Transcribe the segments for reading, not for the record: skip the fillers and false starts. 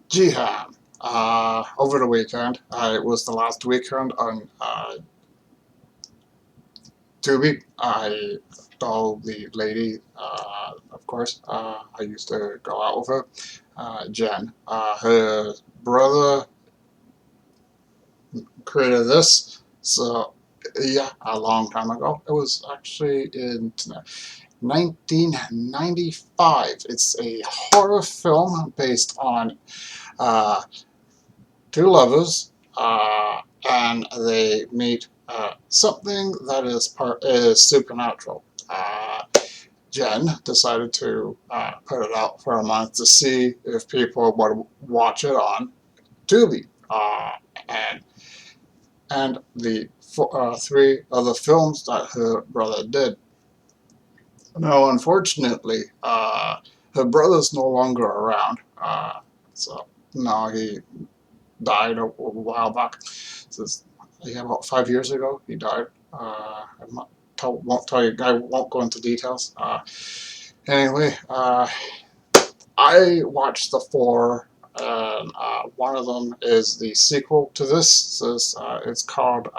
Jihan. Over the weekend, it was the last weekend on Tubi. I told the lady, of course, I used to go out with her, Jen. Her brother created this, so yeah, a long time ago. It was actually in 1995. It's a horror film based on uh, two lovers, and they meet something that is supernatural. Jen decided to put it out for a month to see if people would watch it on Tubi, and the three other films that her brother did. Now, unfortunately, her brother's no longer around, so no, he died a while back. So yeah, about 5 years ago, he died. I'm not won't tell you. I won't go into details. Anyway, I watched the four, and one of them is the sequel to this. It's called.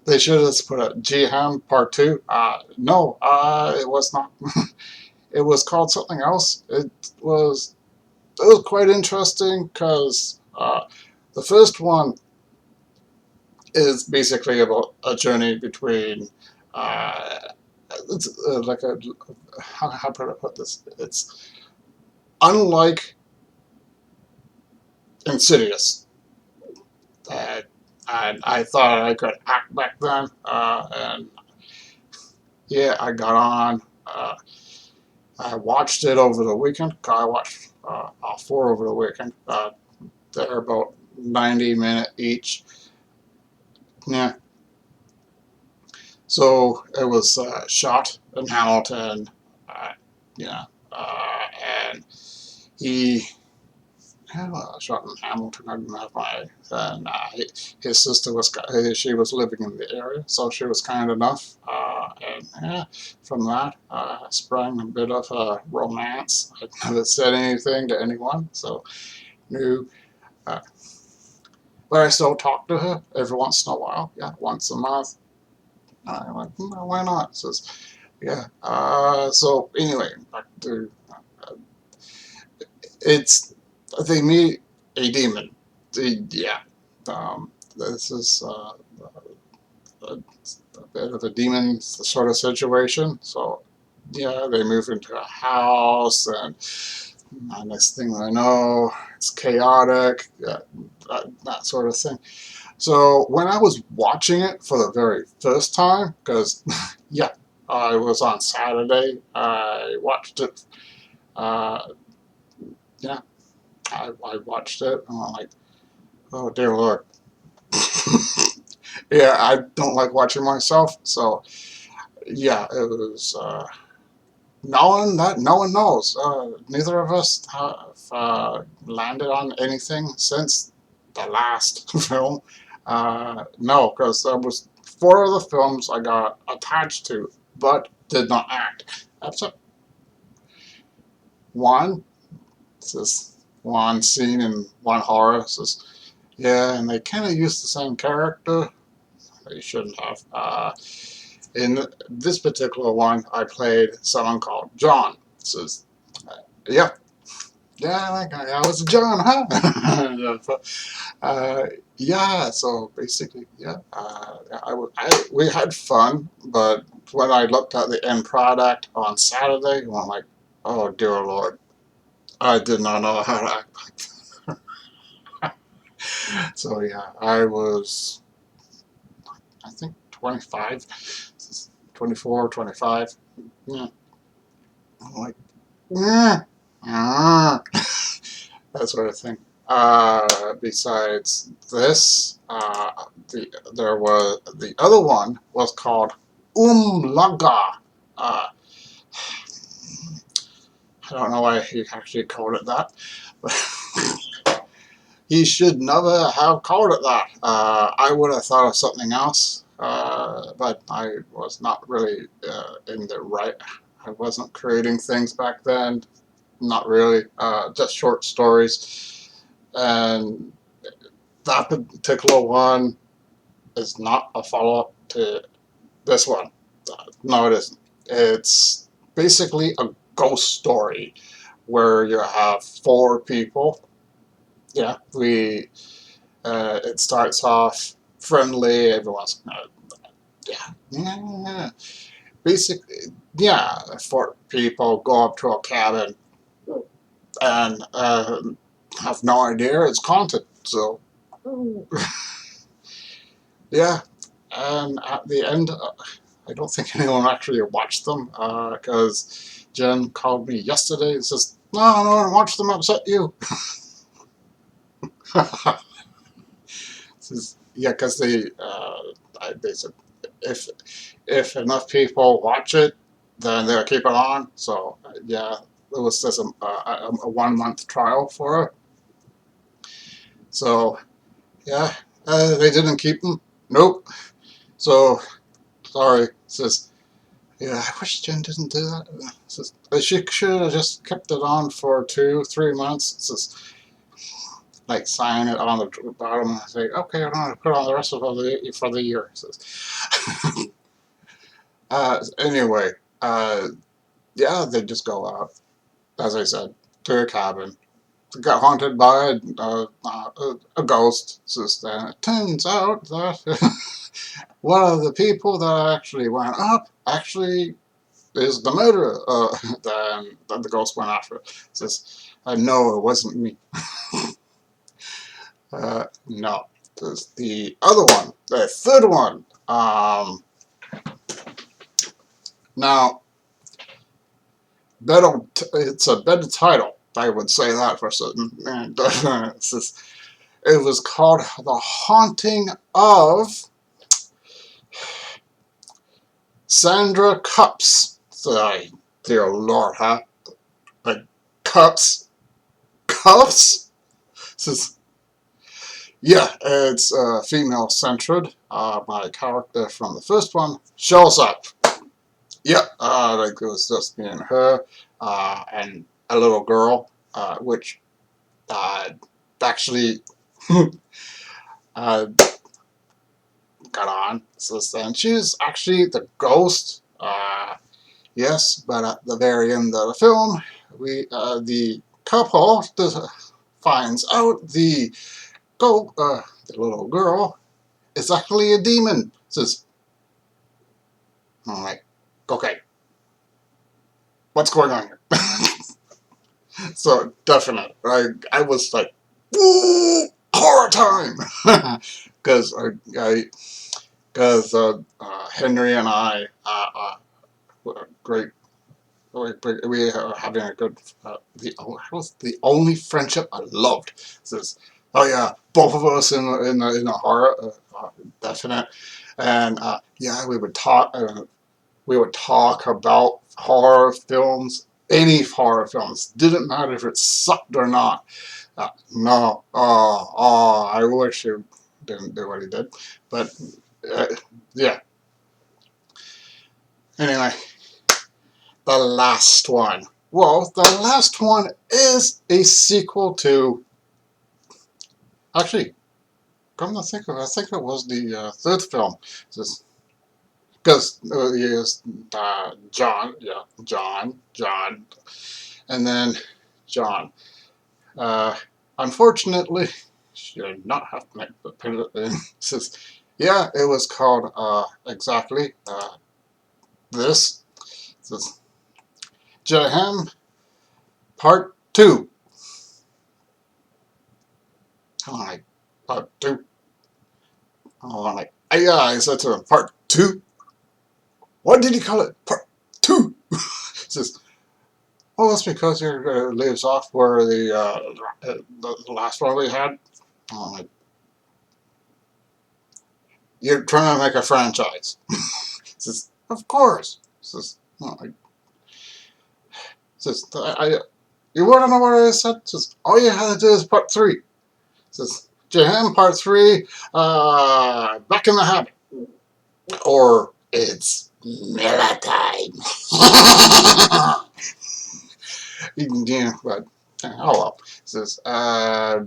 They should have put a Jiham Part Two. No, it was not. It was called something else. Was it was quite interesting because the first one is basically about a journey between uh, it's like a how could I put this? It's unlike Insidious. Uh, I thought I could act back then, and yeah, I got on. I watched it over the weekend. I watched all four over the weekend. They're about 90 minutes each. Yeah, so it was shot in Hamilton. Uh, yeah, and he shot in Hamilton. I didn't have my and his sister was she was living in the area, so she was kind enough, and yeah, from that sprang a bit of a romance. I never said anything to anyone, so knew. Uh, but I still talk to her every once in a while. Yeah, once a month. I'm like, why not? Says, yeah. So anyway, back to it's they meet a demon. Yeah. This is a, a bit of a demon sort of situation. So yeah, they move into a house, and next thing I know, it's chaotic. That sort of thing. So when I was watching it for the very first time, because yeah, it was on Saturday. I watched it. Uh, yeah, I watched it, and I'm like, oh dear Lord. Yeah, I don't like watching myself, so yeah, it was. No one knows. Neither of us have landed on anything since the last film. No, because there was four of the films I got attached to, but did not act. That's it. One, this is one scene in one horror. This is, yeah, and they kind of used the same character. They shouldn't have. In this particular one, I played someone called John. This is, yeah, yeah, like I was John, huh? Yeah, yeah, so basically, yeah, we had fun, but when I looked at the end product on Saturday, I'm like, oh dear Lord, I did not know how to act like that. So yeah, I was, I think 25, 24, 25. Yeah, I'm like, yeah, that sort of thing. Besides this, there was the other one was called Umlaga. Uh, I don't know why he actually called it that, but he should never have called it that. I would have thought of something else, but I was not really in the right. I wasn't creating things back then. not really. Just short stories. And that particular one is not a follow-up to this one. No, it isn't. It's basically a ghost story where you have four people. Yeah, it starts off friendly. Everyone's yeah. Basically, yeah. Four people go up to a cabin and have no idea it's haunted. So yeah, and at the end, I don't think anyone actually watched them because Jen called me yesterday and says, "No, I don't want to watch them. Upset you." Says, yeah, because they said if enough people watch it, then they'll keep it on. So yeah, it was just a 1 month trial for it. So yeah, they didn't keep them. Nope. So sorry. Says yeah, I wish Jen didn't do that. Says she should have just kept it on for 2, 3 months. Says like sign it on the bottom and say, okay, I'm gonna put on the rest of the for the year. Says anyway, yeah, they just go out, as I said, to a cabin. Got haunted by a ghost. Says then it turns out that one of the people that actually went up actually is the murderer. Then the ghost went after. Says, no, it wasn't me. No, there's the other one, the third one. Now, it's a better title. I would say that for certain. And it was called The Haunting of Sandra Cups. Say, dear Lord, huh? Like, cups? Cups? Says, yeah, it's female-centered. My character from the first one shows up. Yeah, like it was just me and her, and a little girl, which actually uh, got on. So then she's actually the ghost. Yes, but at the very end of the film, the couple finds out the little girl is actually a demon. Says, I'm like, okay, what's going on here? So definite. I was like, woo, horror time, because Henry and I were great. We are having a good. Was the only friendship I loved. Says, oh yeah, both of us in a horror, definite, and yeah, we would talk. We would talk about horror films, any horror films. Didn't matter if it sucked or not. No, I wish he didn't do what he did. But, uh, yeah. Anyway, the last one. Well, the last one is a sequel to... Actually, come to think of it, I think it was the third film. Because he is John, yeah, John, and then John. Uh, Unfortunately, she did not have to put it in. Says, yeah, it was called exactly this. It says, Jahan Part 2. I'm like, Part 2? I'm like, yeah, I said to him, Part 2? What did he call it? Part 2? Says, oh, that's because it leaves off where the last one we had. I'm like, you're trying to make a franchise. Says, of course. Says, oh, says, you want to know what I said? Says, all you had to do is part 3. Says, Jahan part 3, back in the habit. Or it's Miller time. Yeah, but oh well. It says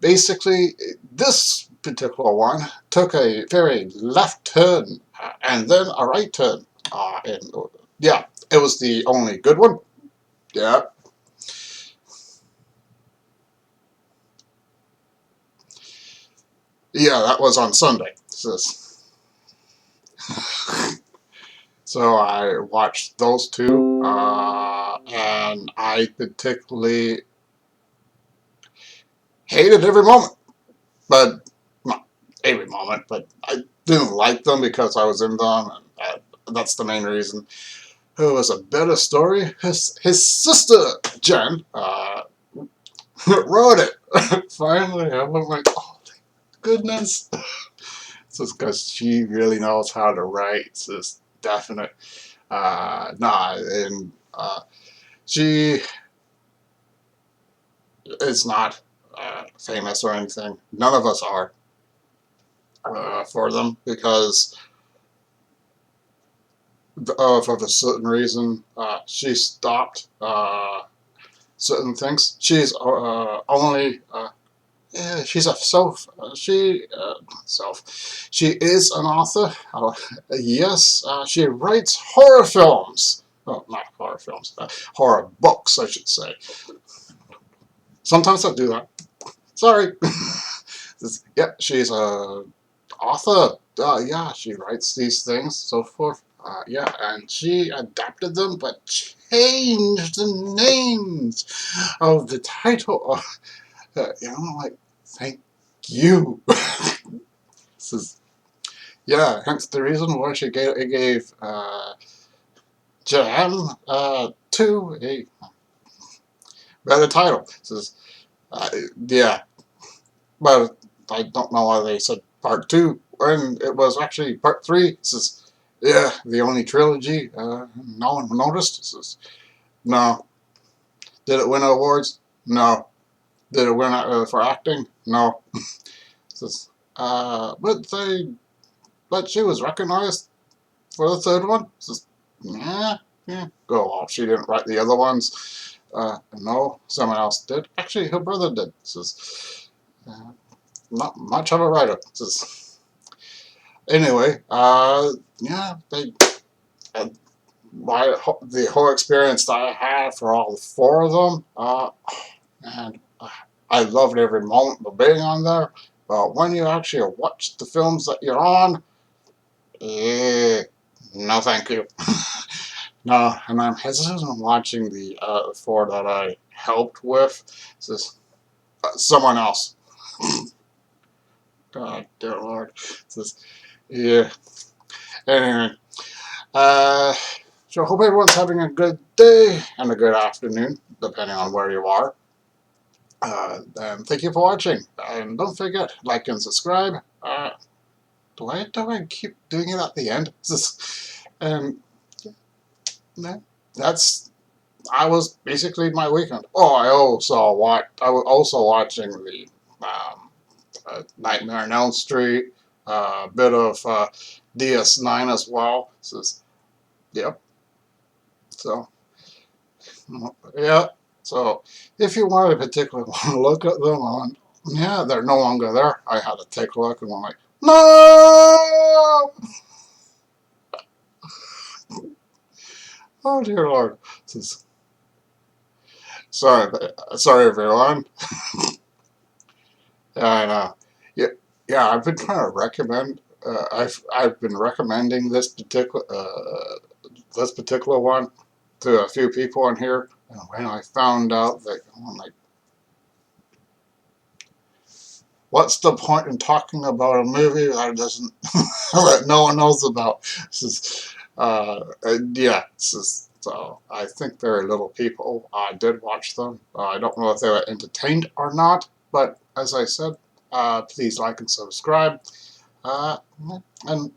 basically this particular one took a very left turn and then a right turn. And yeah, it was the only good one. Yeah, yeah, that was on Sunday. It says so I watched those two, and I particularly hated every moment. But not every moment, but I didn't like them because I was in them, and that's the main reason. Who was a better story? His sister Jen wrote it. Finally, I'm like, oh goodness, it's just because she really knows how to write. It's just definite. Nah, and she is not famous or anything. None of us are for them because for a certain reason, she stopped certain things. She's only yeah, she's a self. She is an author. Yes, she writes horror films. Oh, not horror films. Horror books, I should say. Sometimes I do that. Sorry. Yeah, she's a author. Yeah, she writes these things, so forth. Yeah, and she adapted them, but changed the names of the title. Like, thank you. This is, yeah, hence the reason why she gave Jan 2 a better title. This is, yeah, but I don't know why they said part 2 when it was actually part 3. This is, yeah, the only trilogy. No one noticed. This is, no. Did it win awards? No. Did it win for acting? No. This is, but she was recognized for the third one. This is, yeah, yeah, go off. She didn't write the other ones. No, someone else did. Actually, her brother did. This is not much of a writer. This is, anyway, yeah, uh, the whole experience that I had for all 4 of them, and I loved every moment of being on there. But when you actually watch the films that you're on, eh, no, thank you. No, and I'm hesitant on watching the 4 that I helped with. It's just someone else. God, dear Lord. It's just, yeah. Anyway, uh, so I hope everyone's having a good day and a good afternoon, depending on where you are. And thank you for watching. And don't forget, like and subscribe. Do I keep doing it at the end? And yeah, that's I was basically my weekend. Oh, I was also watching the Nightmare on Elm Street, a bit of DS9 as well. Yep. So yeah. So if you want to particularly want to look at them on, yeah, they're no longer there. I had to take a look and I'm like, no. Oh dear Lord. Sorry, sorry everyone. I know. Yeah, yeah. I've been trying to recommend. I've been recommending this particular one to a few people in here. And when I found out that, I'm like, what's the point in talking about a movie that doesn't that no one knows about? This is, yeah. So I think very little people did watch them. I don't know if they were entertained or not, but as I said, please like and subscribe. Uh, and